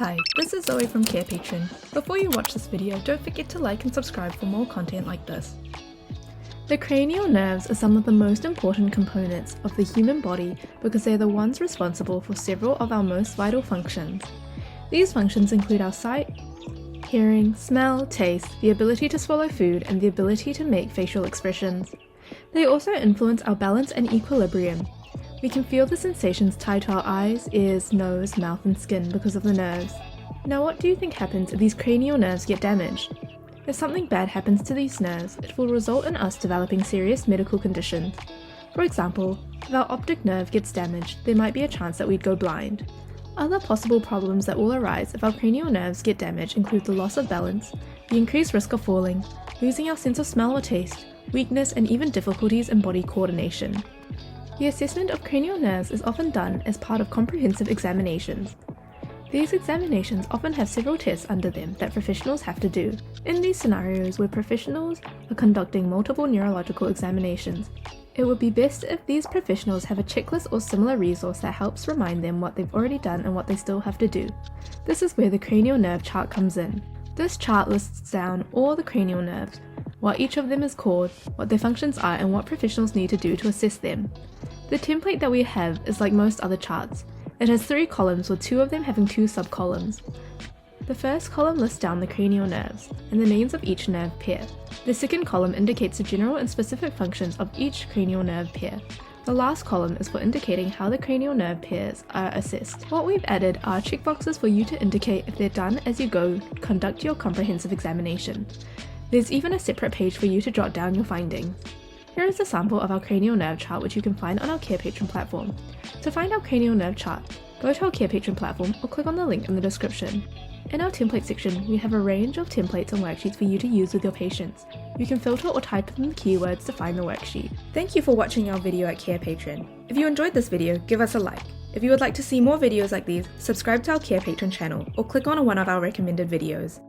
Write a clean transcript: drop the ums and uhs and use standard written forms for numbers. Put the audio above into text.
Hi, this is Zoe from Carepatron. Before you watch this video, don't forget to like and subscribe for more content like this. The cranial nerves are some of the most important components of the human body because they're the ones responsible for several of our most vital functions. These functions include our sight, hearing, smell, taste, the ability to swallow food, and the ability to make facial expressions. They also influence our balance and equilibrium. We can feel the sensations tied to our eyes, ears, nose, mouth, and skin because of the nerves. Now, what do you think happens if these cranial nerves get damaged? If something bad happens to these nerves, it will result in us developing serious medical conditions. For example, if our optic nerve gets damaged, there might be a chance that we'd go blind. Other possible problems that will arise if our cranial nerves get damaged include the loss of balance, the increased risk of falling, losing our sense of smell or taste, weakness, and even difficulties in body coordination. The assessment of cranial nerves is often done as part of comprehensive examinations. These examinations often have several tests under them that professionals have to do. In these scenarios where professionals are conducting multiple neurological examinations, it would be best if these professionals have a checklist or similar resource that helps remind them what they've already done and what they still have to do. This is where the Cranial Nerve Chart comes in. This chart lists down all the cranial nerves, what each of them is called, what their functions are, and what professionals need to do to assess them. The template that we have is like most other charts. It has 3 columns with 2 of them having 2 subcolumns. The first column lists down the cranial nerves and the names of each nerve pair. The second column indicates the general and specific functions of each cranial nerve pair. The last column is for indicating how the cranial nerve pairs are assessed. What we've added are checkboxes for you to indicate if they're done as you go conduct your comprehensive examination. There's even a separate page for you to jot down your findings. Here is a sample of our cranial nerve chart which you can find on our Carepatron platform. To find our cranial nerve chart, go to our Carepatron platform or click on the link in the description. In our template section, we have a range of templates and worksheets for you to use with your patients. You can filter or type in the keywords to find the worksheet. Thank you for watching our video at Carepatron. If you enjoyed this video, give us a like. If you would like to see more videos like these, subscribe to our Carepatron channel or click on one of our recommended videos.